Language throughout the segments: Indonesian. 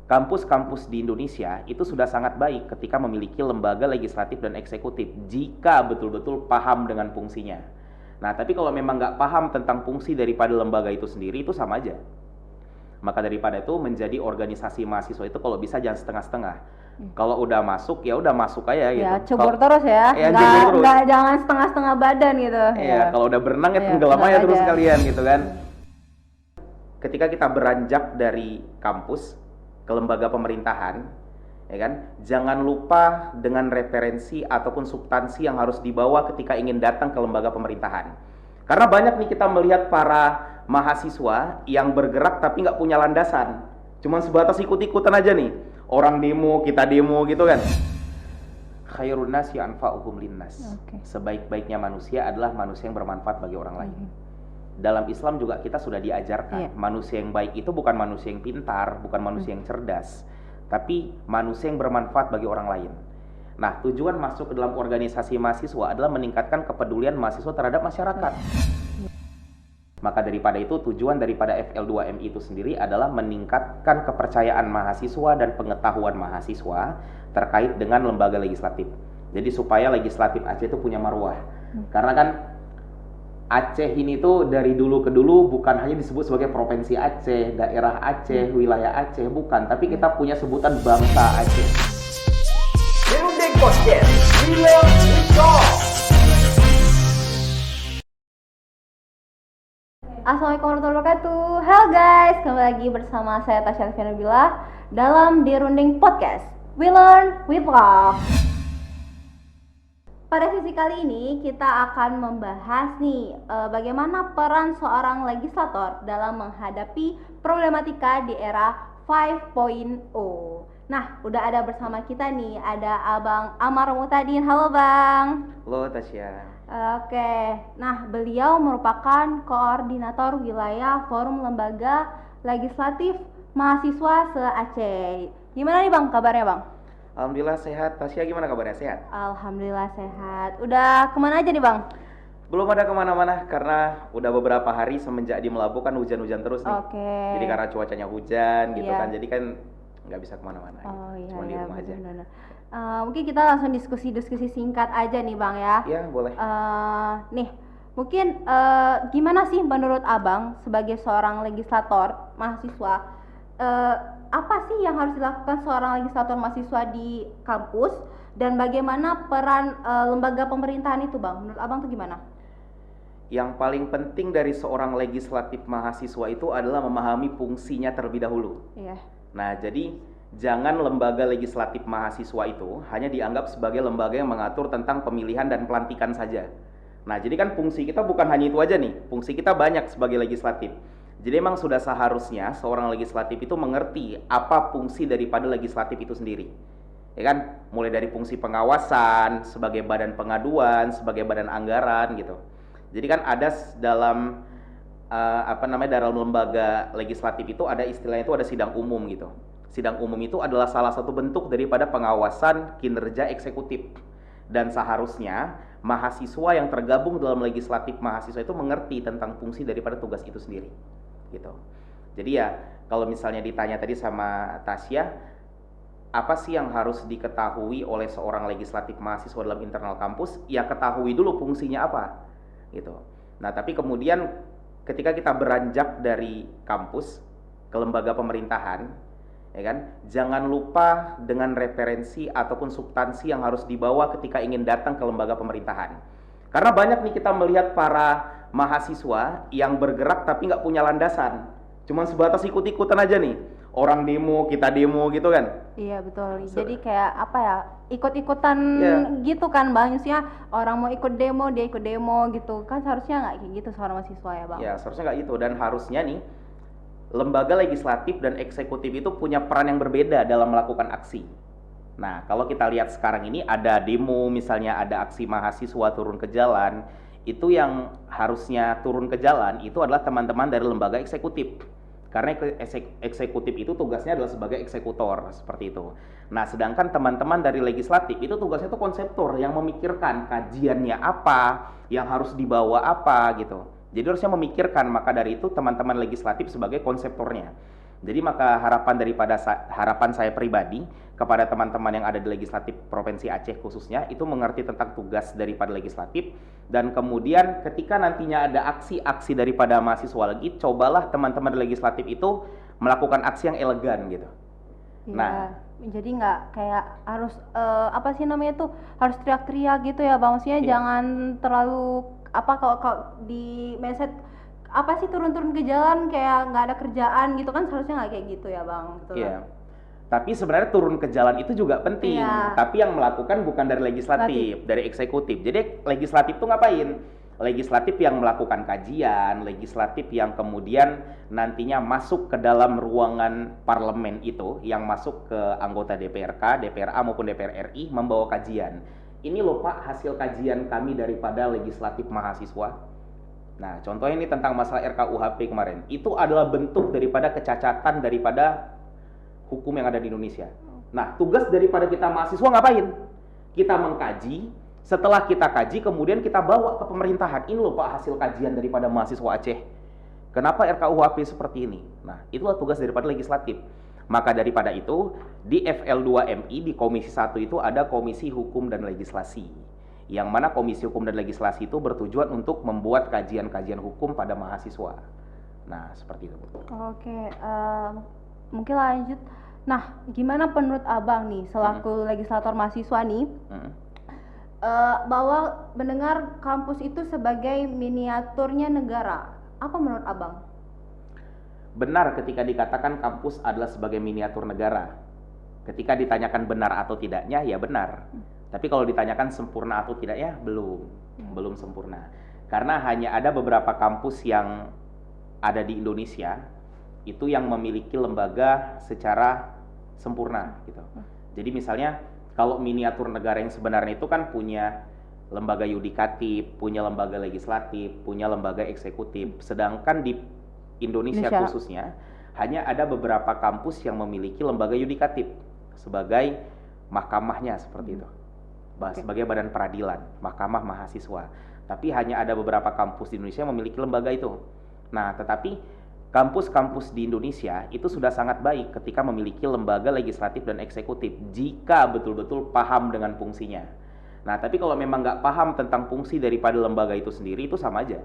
kampus-kampus di Indonesia itu sudah sangat baik ketika memiliki lembaga legislatif dan eksekutif jika betul-betul paham dengan fungsinya. Nah, tapi kalau memang nggak paham tentang fungsi daripada lembaga itu sendiri, itu sama aja. Maka daripada itu menjadi organisasi mahasiswa itu kalau bisa jangan setengah-setengah. Kalau udah masuk ya udah masuk aja gitu. Ya, cebur terus ya. Nggak jangan setengah-setengah badan gitu. Iya, kalau udah berenang ya tenggelam aja terus sekalian gitu kan. Ketika kita beranjak dari kampus ke lembaga pemerintahan, ya kan, jangan lupa dengan referensi ataupun substansi yang harus dibawa ketika ingin datang ke lembaga pemerintahan. Karena banyak nih kita melihat para mahasiswa yang bergerak tapi nggak punya landasan, cuman sebatas ikut-ikutan aja nih, orang demo kita demo gitu kan. Khairun nasi anfa'uhum linnas. Sebaik-baiknya manusia adalah manusia yang bermanfaat bagi orang lain. Dalam Islam juga kita sudah diajarkan manusia yang baik itu bukan manusia yang pintar, bukan manusia yang cerdas, tapi manusia yang bermanfaat bagi orang lain. Nah, tujuan masuk ke dalam organisasi mahasiswa adalah meningkatkan kepedulian mahasiswa terhadap masyarakat. Maka daripada itu, tujuan daripada FL2MI itu sendiri adalah meningkatkan kepercayaan mahasiswa dan pengetahuan mahasiswa terkait dengan lembaga legislatif. Jadi supaya legislatif Aceh itu punya marwah. Karena kan Aceh ini tuh dari dulu ke dulu bukan hanya disebut sebagai provinsi Aceh, daerah Aceh, wilayah Aceh, bukan. Tapi kita punya sebutan bangsa Aceh. Assalamualaikum warahmatullahi wabarakatuh. Halo guys, kembali lagi bersama saya Tasya Alfianabila dalam Dirunding Podcast. We learn, we talk. Pada sesi kali ini kita akan membahas nih bagaimana peran seorang legislator dalam menghadapi problematika di era 5.0. Nah, udah ada bersama kita nih, ada Abang Amar Muhtadin. Halo Bang. Halo Tasya. Oke, nah beliau merupakan koordinator wilayah Forum Lembaga Legislatif Mahasiswa se-Aceh. Gimana nih Bang kabarnya Bang? Alhamdulillah sehat. Tasya gimana kabarnya, sehat? Alhamdulillah sehat. Udah kemana aja nih Bang? Belum ada kemana-mana karena udah beberapa hari semenjak di Melabu kan hujan-hujan terus nih. Jadi karena cuacanya hujan gitu kan, jadi kan nggak bisa kemana-mana. Cuma di rumah aja. Mungkin kita langsung diskusi singkat aja nih Bang ya. Iya boleh. Nih mungkin gimana sih menurut Abang sebagai seorang legislator mahasiswa, apa sih yang harus dilakukan seorang legislator mahasiswa di kampus dan bagaimana peran lembaga pemerintahan itu Bang? Menurut Abang tuh gimana? Yang paling penting dari seorang legislatif mahasiswa itu adalah memahami fungsinya terlebih dahulu. Nah, jadi jangan lembaga legislatif mahasiswa itu hanya dianggap sebagai lembaga yang mengatur tentang pemilihan dan pelantikan saja. Nah, jadi kan fungsi kita bukan hanya itu aja nih, fungsi kita banyak sebagai legislatif. Jadi memang sudah seharusnya seorang legislatif itu mengerti apa fungsi daripada legislatif itu sendiri. Ya kan, mulai dari fungsi pengawasan, sebagai badan pengaduan, sebagai badan anggaran gitu. Jadi kan ada dalam dalam lembaga legislatif itu ada istilahnya itu ada sidang umum gitu. Sidang umum itu adalah salah satu bentuk daripada pengawasan kinerja eksekutif. Dan seharusnya mahasiswa yang tergabung dalam legislatif mahasiswa itu mengerti tentang fungsi daripada tugas itu sendiri. Gitu. Jadi ya kalau misalnya ditanya tadi sama Tasya, apa sih yang harus diketahui oleh seorang legislatif mahasiswa dalam internal kampus? Ya ketahui dulu fungsinya apa. Gitu. Nah, tapi kemudian ketika kita beranjak dari kampus ke lembaga pemerintahan, ya kan, jangan lupa dengan referensi ataupun substansi yang harus dibawa ketika ingin datang ke lembaga pemerintahan. Karena banyak nih kita melihat para mahasiswa yang bergerak tapi nggak punya landasan, cuman sebatas ikut-ikutan aja nih, orang demo kita demo gitu kan. Iya betul. Jadi kayak apa ya, ikut-ikutan gitu kan Bang. Maksudnya orang mau ikut demo dia ikut demo gitu kan, seharusnya nggak kayak gitu seorang mahasiswa ya Bang. Ya seharusnya nggak gitu, dan harusnya nih lembaga legislatif dan eksekutif itu punya peran yang berbeda dalam melakukan aksi. Nah, kalau kita lihat sekarang ini ada demo, misalnya ada aksi mahasiswa turun ke jalan, itu yang harusnya turun ke jalan itu adalah teman-teman dari lembaga eksekutif. Karena eksekutif itu tugasnya adalah sebagai eksekutor, seperti itu. Nah, sedangkan teman-teman dari legislatif itu tugasnya itu konseptor yang memikirkan kajiannya apa, yang harus dibawa apa gitu. Jadi harusnya memikirkan, maka dari itu teman-teman legislatif sebagai konseptornya. Jadi maka harapan saya pribadi kepada teman-teman yang ada di legislatif Provinsi Aceh khususnya itu mengerti tentang tugas daripada legislatif, dan kemudian ketika nantinya ada aksi-aksi daripada mahasiswa lagi, cobalah teman-teman di legislatif itu melakukan aksi yang elegan gitu. Ya, nah, jadi nggak kayak harus apa sih namanya tuh, harus teriak-teriak gitu ya Bang, maksudnya jangan terlalu kalau di mindset apa sih turun-turun ke jalan kayak nggak ada kerjaan gitu kan, seharusnya nggak kayak gitu ya Bang. Betul. Iya. Tapi sebenarnya turun ke jalan itu juga penting. Iya. Tapi yang melakukan bukan dari legislatif, dari eksekutif. Jadi legislatif tuh ngapain? Legislatif yang melakukan kajian, legislatif yang kemudian nantinya masuk ke dalam ruangan parlemen itu, yang masuk ke anggota DPRK, DPRA maupun DPR RI membawa kajian. Ini loh Pak hasil kajian kami daripada legislatif mahasiswa. Nah, contohnya ini tentang masalah RKUHP kemarin. Itu adalah bentuk daripada kecacatan daripada hukum yang ada di Indonesia. Nah, tugas daripada kita mahasiswa ngapain? Kita mengkaji, setelah kita kaji kemudian kita bawa ke pemerintahan. Ini loh Pak hasil kajian daripada mahasiswa Aceh. Kenapa RKUHP seperti ini? Nah, itulah tugas daripada legislatif. Maka daripada itu, di FL2MI, di Komisi 1 itu ada Komisi Hukum dan Legislasi. Yang mana Komisi Hukum dan Legislasi itu bertujuan untuk membuat kajian-kajian hukum pada mahasiswa. Nah, seperti itu. Oke, mungkin lanjut. Nah, gimana menurut Abang nih, selaku legislator mahasiswa nih, bahwa mendengar kampus itu sebagai miniaturnya negara, apa menurut Abang? Benar ketika dikatakan kampus adalah sebagai miniatur negara. Ketika ditanyakan benar atau tidaknya, ya benar. Tapi kalau ditanyakan sempurna atau tidaknya, belum sempurna. Karena hanya ada beberapa kampus yang ada di Indonesia itu yang memiliki lembaga secara sempurna gitu. Jadi misalnya kalau miniatur negara yang sebenarnya itu kan punya lembaga yudikatif, punya lembaga legislatif, punya lembaga eksekutif. Sedangkan di Indonesia khususnya hanya ada beberapa kampus yang memiliki lembaga yudikatif sebagai mahkamahnya seperti itu. Sebagai badan peradilan, mahkamah mahasiswa. Tapi hanya ada beberapa kampus di Indonesia yang memiliki lembaga itu. Nah, tetapi kampus-kampus di Indonesia itu sudah sangat baik ketika memiliki lembaga legislatif dan eksekutif jika betul-betul paham dengan fungsinya. Nah, tapi kalau memang nggak paham tentang fungsi daripada lembaga itu sendiri, itu sama aja.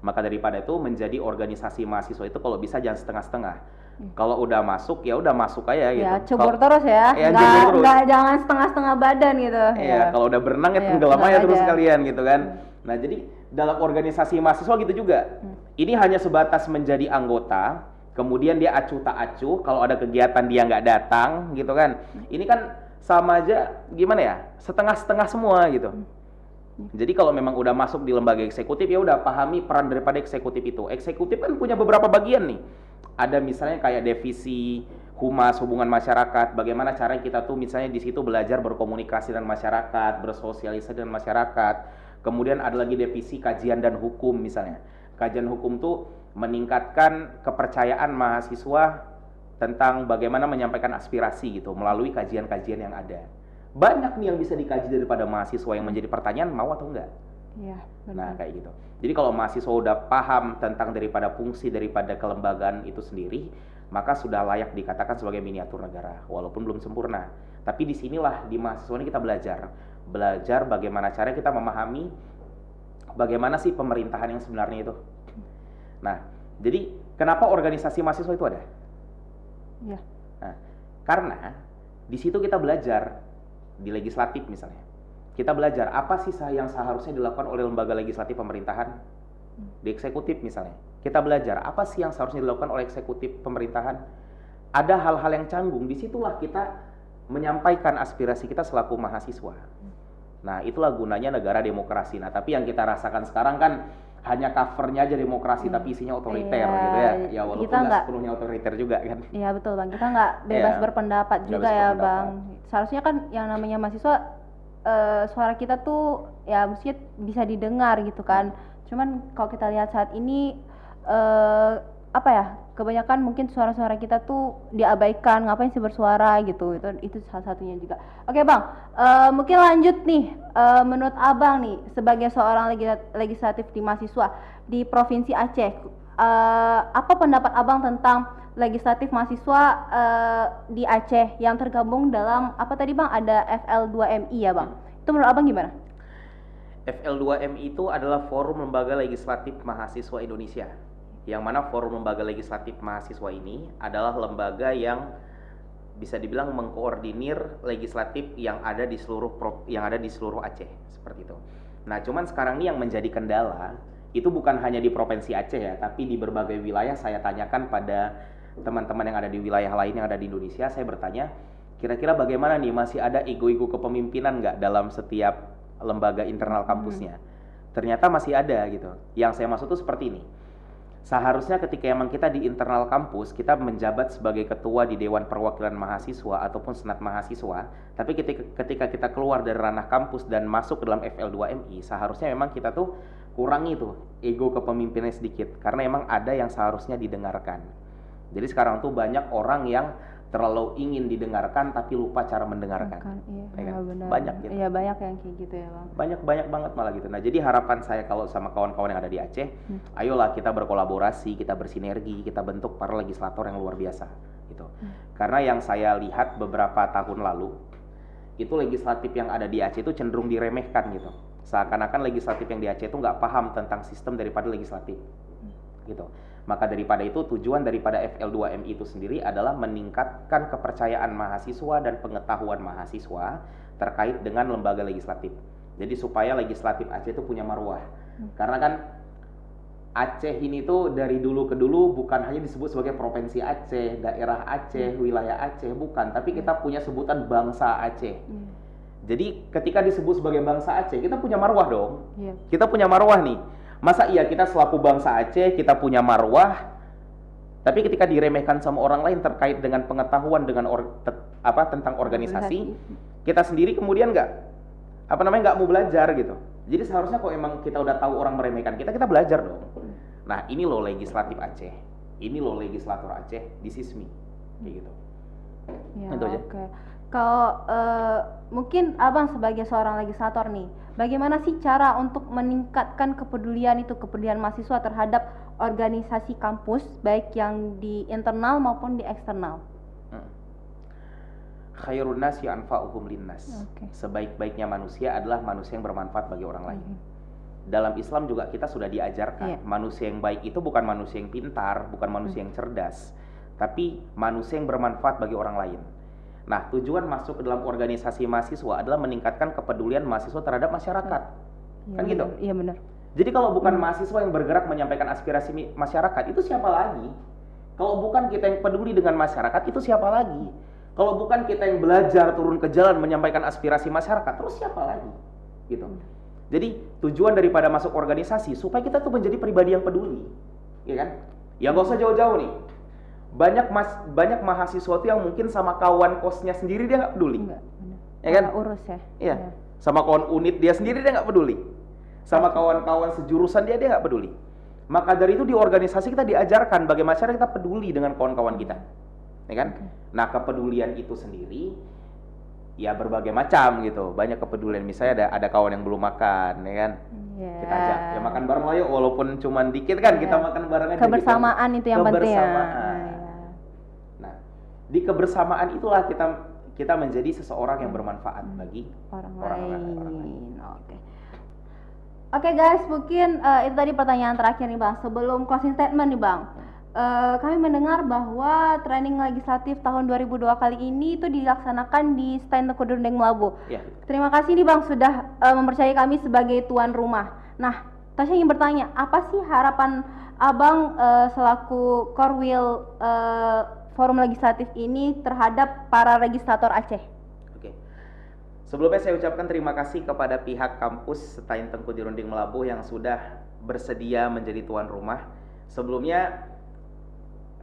Maka daripada itu menjadi organisasi mahasiswa itu kalau bisa jangan setengah-setengah. Kalau udah masuk ya udah masuk aja gitu. Ya, cebur terus ya. Nggak jangan setengah-setengah badan gitu. Iya, kalau udah berenang ya tenggelam aja terus kalian gitu kan. Nah, jadi dalam organisasi mahasiswa gitu juga. Ini hanya sebatas menjadi anggota, kemudian dia acuh tak acuh, kalau ada kegiatan dia nggak datang gitu kan. Ini kan sama aja gimana ya? Setengah-setengah semua gitu. Jadi kalau memang udah masuk di lembaga eksekutif ya udah pahami peran daripada eksekutif itu. Eksekutif kan punya beberapa bagian nih. Ada misalnya kayak divisi humas, hubungan masyarakat, bagaimana cara kita tuh misalnya di situ belajar berkomunikasi dengan masyarakat, bersosialisasi dengan masyarakat. Kemudian ada lagi divisi kajian dan hukum misalnya. Kajian hukum tuh meningkatkan kepercayaan mahasiswa tentang bagaimana menyampaikan aspirasi gitu melalui kajian-kajian yang ada. Banyak nih yang bisa dikaji daripada mahasiswa, yang menjadi pertanyaan mau atau enggak. Iya, benar. Nah, kayak gitu. Jadi kalau mahasiswa udah paham tentang daripada fungsi daripada kelembagaan itu sendiri, maka sudah layak dikatakan sebagai miniatur negara, walaupun belum sempurna. Tapi disinilah di mahasiswa ini kita belajar bagaimana cara kita memahami bagaimana sih pemerintahan yang sebenarnya itu. Nah, jadi kenapa organisasi mahasiswa itu ada? Iya. Nah, karena di situ kita belajar di legislatif misalnya. Kita belajar apa sih yang seharusnya dilakukan oleh lembaga legislatif pemerintahan. Di eksekutif misalnya. Kita belajar apa sih yang seharusnya dilakukan oleh eksekutif pemerintahan. Ada hal-hal yang canggung, disitulah kita menyampaikan aspirasi kita selaku mahasiswa. Nah, itulah gunanya negara demokrasi. Nah, tapi yang kita rasakan sekarang kan hanya covernya aja demokrasi, tapi isinya otoriter gitu ya. Ya walaupun nggak sepenuhnya otoriter juga kan. Iya betul Bang, kita nggak bebas berpendapat juga ya Bang. Seharusnya kan yang namanya mahasiswa suara kita tuh ya mestinya bisa didengar gitu kan. Cuman kalau kita lihat saat ini apa ya, kebanyakan mungkin suara-suara kita tuh diabaikan, ngapain sih bersuara gitu. Itu salah satunya juga. Oke Bang, mungkin lanjut nih, menurut Abang nih sebagai seorang legislatif di mahasiswa di Provinsi Aceh, apa pendapat Abang tentang legislatif mahasiswa di Aceh yang tergabung dalam apa tadi Bang, ada FL2MI ya Bang. Itu menurut Abang gimana? FL2MI itu adalah Forum Lembaga Legislatif Mahasiswa Indonesia. Yang mana Forum Lembaga Legislatif Mahasiswa ini adalah lembaga yang bisa dibilang mengkoordinir legislatif yang ada di seluruh Aceh, seperti itu. Nah, cuman sekarang ini yang menjadi kendala itu bukan hanya di provinsi Aceh ya, tapi di berbagai wilayah. Saya tanyakan pada teman-teman yang ada di wilayah lain yang ada di Indonesia, saya bertanya, kira-kira bagaimana nih, masih ada ego-ego kepemimpinan nggak dalam setiap lembaga internal kampusnya? Ternyata masih ada gitu. Yang saya maksud itu seperti ini. Seharusnya ketika emang kita di internal kampus, kita menjabat sebagai ketua di Dewan Perwakilan Mahasiswa ataupun Senat Mahasiswa, tapi ketika kita keluar dari ranah kampus dan masuk ke dalam FL2MI, seharusnya memang kita tuh kurangi tuh ego kepemimpinan sedikit, karena emang ada yang seharusnya didengarkan. Jadi sekarang tuh banyak orang yang terlalu ingin didengarkan tapi lupa cara mendengarkan. Iya, benar. Banyak gitu. Iya, banyak yang kayak gitu ya Bang. Banyak banget malah gitu. Nah, jadi harapan saya kalau sama kawan-kawan yang ada di Aceh, ayolah kita berkolaborasi, kita bersinergi, kita bentuk para legislator yang luar biasa gitu. Karena yang saya lihat beberapa tahun lalu, itu legislatif yang ada di Aceh itu cenderung diremehkan gitu. Seakan-akan legislatif yang di Aceh itu nggak paham tentang sistem daripada legislatif gitu. Maka daripada itu, tujuan daripada FL2MI itu sendiri adalah meningkatkan kepercayaan mahasiswa dan pengetahuan mahasiswa terkait dengan lembaga legislatif. Jadi supaya legislatif Aceh itu punya marwah. Karena kan Aceh ini tuh dari dulu ke dulu bukan hanya disebut sebagai provinsi Aceh, daerah Aceh, wilayah Aceh, bukan. Tapi kita punya sebutan bangsa Aceh. Jadi ketika disebut sebagai bangsa Aceh, kita punya marwah dong. Kita punya marwah nih. Masa iya kita selaku bangsa Aceh, kita punya marwah, tapi ketika diremehkan sama orang lain terkait dengan pengetahuan dengan tentang organisasi, kita sendiri kemudian nggak mau belajar gitu. Jadi seharusnya kalau emang kita udah tahu orang meremehkan kita belajar dong. Nah, ini loh legislatif Aceh, ini loh legislator Aceh, this is me, kayak gitu. Ya, itu aja. Okay. Kalau mungkin Abang sebagai seorang legislator nih, bagaimana sih cara untuk meningkatkan kepedulian mahasiswa terhadap organisasi kampus, baik yang di internal maupun di eksternal? Khairun nasi anfa'uhum linnas. Sebaik-baiknya manusia adalah manusia yang bermanfaat bagi orang lain. Dalam Islam juga kita sudah diajarkan, manusia yang baik itu bukan manusia yang pintar, bukan manusia yang cerdas, tapi manusia yang bermanfaat bagi orang lain. Nah, tujuan masuk ke dalam organisasi mahasiswa adalah meningkatkan kepedulian mahasiswa terhadap masyarakat. Kan gitu? Iya, benar. Jadi kalau bukan mahasiswa yang bergerak menyampaikan aspirasi masyarakat, itu siapa lagi? Kalau bukan kita yang peduli dengan masyarakat, itu siapa lagi? Kalau bukan kita yang belajar turun ke jalan menyampaikan aspirasi masyarakat, terus siapa lagi? Gitu. Jadi tujuan daripada masuk organisasi supaya kita tuh menjadi pribadi yang peduli, ya kan? Ya nggak usah jauh-jauh nih. Banyak mahasiswa tuh yang mungkin sama kawan kosnya sendiri dia nggak peduli, ya kan? Urus ya. Iya. Sama kawan unit dia sendiri dia nggak peduli, sama kawan-kawan sejurusan dia nggak peduli. Maka dari itu di organisasi kita diajarkan bagaimana cara kita peduli dengan kawan-kawan kita, ya kan? Nah, kepedulian itu sendiri ya berbagai macam gitu. Banyak kepedulian, misalnya ada kawan yang belum makan, ya kan? Kita ajak ya makan bareng lah yuk, walaupun cuman dikit kan, kita makan bareng aja. Kebersamaan gitu. Itu yang penting ya. Nah, di kebersamaan itulah kita menjadi seseorang yang bermanfaat bagi orang lain. Oke guys, mungkin itu tadi pertanyaan terakhir nih Bang. Sebelum closing statement nih Bang, kami mendengar bahwa training legislatif tahun 2002 kali ini itu dilaksanakan di Stand Tengku Durundeng Melabu. Terima kasih nih Bang sudah mempercayai kami sebagai tuan rumah. Nah, Tasya ingin bertanya, apa sih harapan Abang selaku Korwil Forum Legislatif ini terhadap para legislator Aceh? Sebelumnya saya ucapkan terima kasih kepada pihak kampus Stand Tengku Durundeng Melabu yang sudah bersedia menjadi tuan rumah. Sebelumnya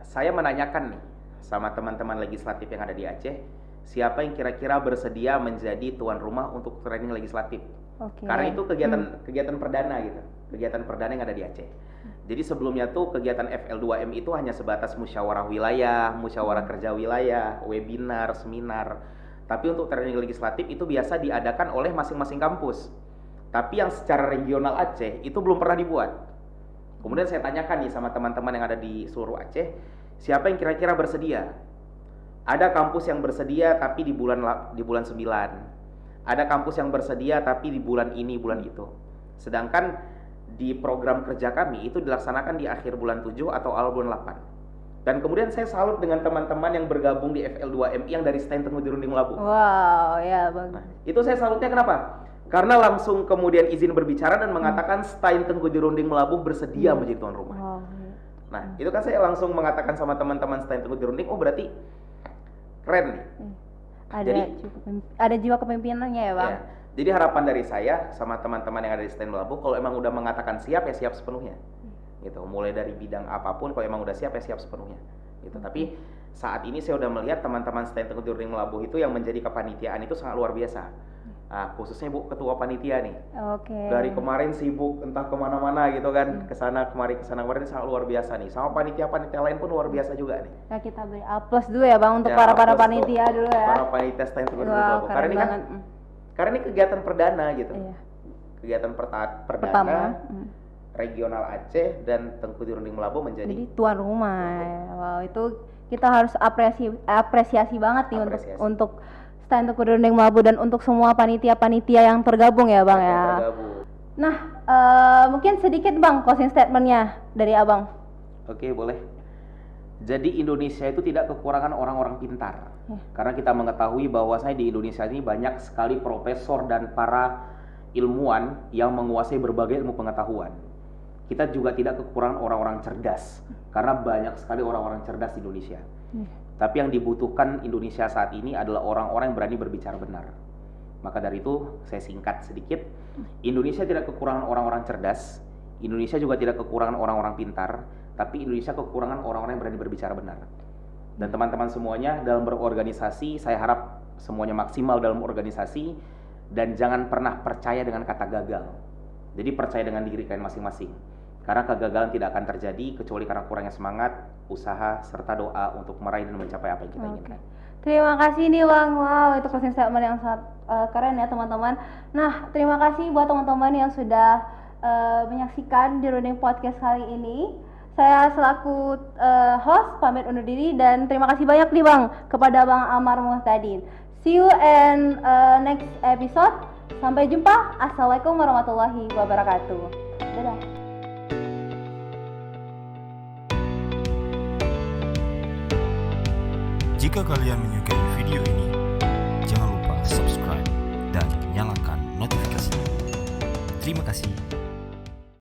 saya menanyakan nih sama teman-teman legislatif yang ada di Aceh, siapa yang kira-kira bersedia menjadi tuan rumah untuk training legislatif? Karena itu kegiatan perdana gitu, kegiatan perdana yang ada di Aceh. Jadi sebelumnya tuh kegiatan FL2M itu hanya sebatas musyawarah wilayah, musyawarah kerja wilayah, webinar, seminar. Tapi untuk training legislatif itu biasa diadakan oleh masing-masing kampus. Tapi yang secara regional Aceh itu belum pernah dibuat. Kemudian saya tanyakan nih sama teman-teman yang ada di seluruh Aceh, Siapa yang kira-kira bersedia? Ada kampus yang bersedia tapi di bulan 9. Ada kampus yang bersedia tapi di bulan ini, bulan itu. Sedangkan di program kerja kami itu dilaksanakan di akhir bulan 7 atau awal bulan 8. Dan kemudian saya salut dengan teman-teman yang bergabung di FL2MI yang dari STAIN Tengku Dirunding Melabu. Wow, ya bagus. Nah, itu saya salutnya kenapa? Karena langsung kemudian izin berbicara dan mengatakan STAIN Tengku Dirunding Melabu bersedia menjadi tuan rumah. Wow. Nah, itu kan saya langsung mengatakan sama teman-teman STAIN Tengku Dirunding, oh berarti keren nih. Ada jiwa kepemimpinannya ya Bang? Ya, jadi harapan dari saya sama teman-teman yang ada di STAIN Melabu, kalau emang udah mengatakan siap ya siap sepenuhnya. Gitu, mulai dari bidang apapun, kalau emang udah siap ya siap sepenuhnya. Gitu. Tapi saat ini saya udah melihat teman-teman STAIN Tengku Dirunding Melabu itu yang menjadi kepanitiaan itu sangat luar biasa. Nah, khususnya Bu Ketua Panitia nih. Oke. Dari kemarin sibuk entah kemana-mana gitu kan, kesana kemari ini sangat luar biasa nih. Sama panitia-panitia lain pun luar biasa juga nih. Ya kita beri aplaus dulu ya Bang untuk para panitia dulu ya. Para panitia STAIN Tengku Dirunding Melabu. Karena ini kegiatan perdana gitu. Iya. Kegiatan perdana regional Aceh dan Tengku Dirunding Melabu menjadi tuan rumah. Wow, itu kita harus apresiasi banget nih untuk STAIN Tengku Dirunding Melabu dan untuk semua panitia-panitia yang tergabung ya Bang ya. Nah, mungkin sedikit Bang closing statementnya dari Abang. Oke, boleh. Jadi Indonesia itu tidak kekurangan orang-orang pintar. Karena kita mengetahui bahwasanya di Indonesia ini banyak sekali profesor dan para ilmuwan yang menguasai berbagai ilmu pengetahuan. Kita juga tidak kekurangan orang-orang cerdas. Karena banyak sekali orang-orang cerdas di Indonesia. Tapi yang dibutuhkan Indonesia saat ini adalah orang-orang yang berani berbicara benar. Maka dari itu, saya singkat sedikit. Indonesia tidak kekurangan orang-orang cerdas. Indonesia juga tidak kekurangan orang-orang pintar. Tapi Indonesia kekurangan orang-orang yang berani berbicara benar. Dan teman-teman semuanya dalam berorganisasi, saya harap semuanya maksimal dalam organisasi. Dan jangan pernah percaya dengan kata gagal. Jadi percaya dengan diri kalian masing-masing. Karena kegagalan tidak akan terjadi kecuali karena kurangnya semangat, usaha, serta doa untuk meraih dan mencapai apa yang kita inginkan. Terima kasih nih Bang. Wow, itu closing statement yang sangat keren ya teman-teman. Nah, terima kasih buat teman-teman yang sudah menyaksikan Dirunding Podcast kali ini. Saya selaku host pamit undur diri dan terima kasih banyak nih Bang kepada Bang Amar Muhtadin. See you in next episode. Sampai jumpa. Assalamualaikum warahmatullahi wabarakatuh. Dadah. Jika kalian menyukai video ini, jangan lupa subscribe dan nyalakan notifikasinya. Terima kasih.